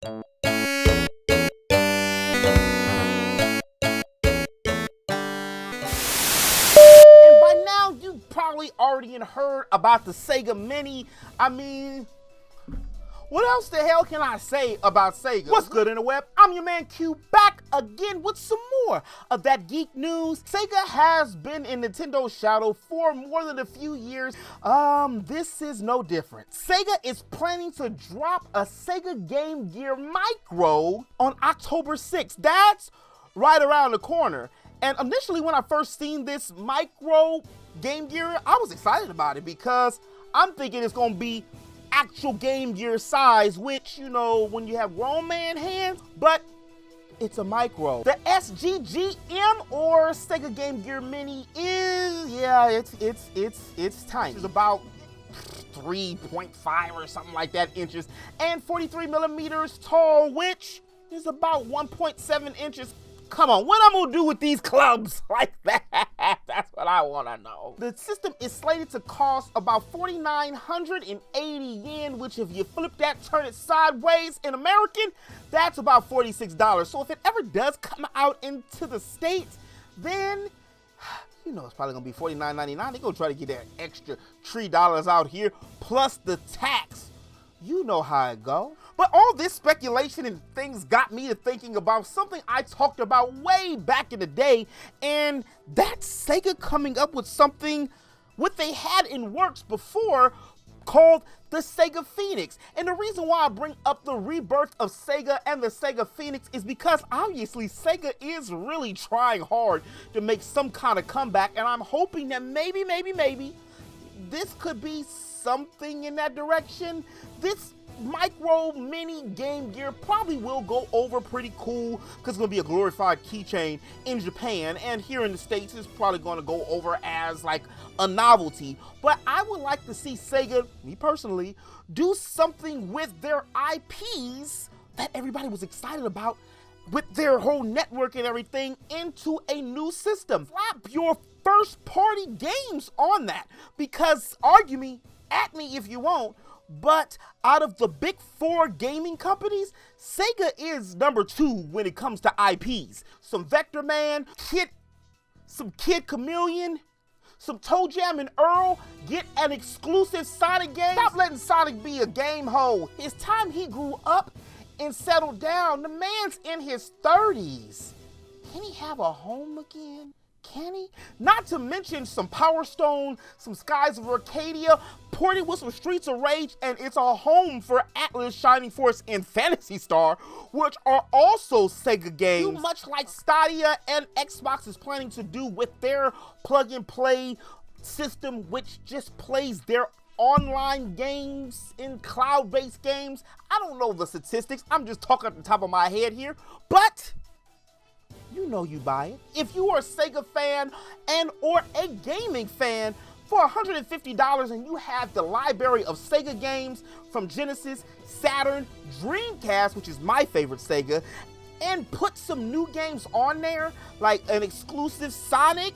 By now, you probably already heard about the Sega Mini. I mean, what else the hell can I say about Sega? What's good in the web? I'm your man Q, back again with some more of that geek news. Sega has been in Nintendo's shadow for more than a few years. This is no different. Sega is planning to drop a Sega Game Gear Micro on October 6th. That's right around the corner. And initially when I first seen this Micro Game Gear, I was excited about it because I'm thinking it's gonna be actual Game Gear size, which, you know, when you have grown man hands, but it's a micro. The SGGM or Sega Game Gear Mini is, yeah, it's tiny. It's about 3.5 or something like that inches and 43 millimeters tall, which is about 1.7 inches. Come on, what I'm gonna do with these clubs like that? That's what I wanna know. The system is slated to cost about 4,980 yen, which if you flip that, turn it sideways in American, that's about $46. So if it ever does come out into the States, then you know it's probably gonna be $49.99. They're gonna try to get that extra $3 out here, plus the tax. You know how it go. But all this speculation and things got me to thinking about something I talked about way back in the day, and that's Sega coming up with something what they had in works before called the Sega Phoniex. And the reason why I bring up the rebirth of Sega and the Sega Phoniex is because obviously Sega is really trying hard to make some kind of comeback, and I'm hoping that maybe this could be something in that direction. This Micro Mini Game Gear probably will go over pretty cool because it's going to be a glorified keychain in Japan, and here in the States it's probably going to go over as like a novelty. But I would like to see Sega, me personally, do something with their IPs that everybody was excited about with their whole network and everything into a new system. Slap your first party games on that, because argue at me if you won't, but out of the big four gaming companies, Sega is number 2 when it comes to IPs. Some Vector Man, some Kid Chameleon, some Toe Jam and Earl get an exclusive Sonic game. Stop letting Sonic be a game hoe. It's time he grew up and settled down. The man's in his 30s. Can he have a home again? Can he? Not to mention some Power Stone, some Skies of Arcadia, ported with some Streets of Rage, and it's a home for Atlas, Shining Force, and Phantasy Star, which are also Sega games, much like Stadia and Xbox is planning to do with their plug-and-play system, which just plays their online games in cloud-based games. I don't know the statistics, I'm just talking at the top of my head here, but you know you buy it. If you are a Sega fan and or a gaming fan, for $150 and you have the library of Sega games from Genesis, Saturn, Dreamcast, which is my favorite Sega, and put some new games on there, like an exclusive Sonic.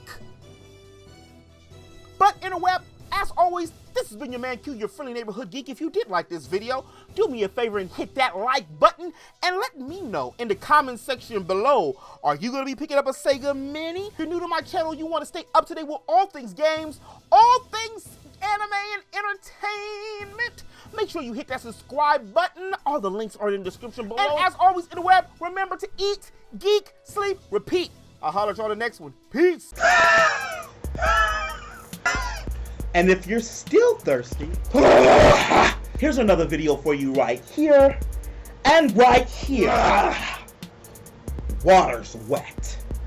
But in a web, as always, this has been your man Q, your friendly neighborhood geek. If you did like this video, do me a favor and hit that like button and let me know in the comment section below, are you gonna be picking up a Sega Mini? If you're new to my channel, you wanna stay up to date with all things games, all things anime and entertainment, make sure you hit that subscribe button. All the links are in the description below. And as always in the web, remember to eat, geek, sleep, repeat. I'll holler at you on the next one. Peace. And if you're still thirsty, here's another video for you right here and right here. Water's wet.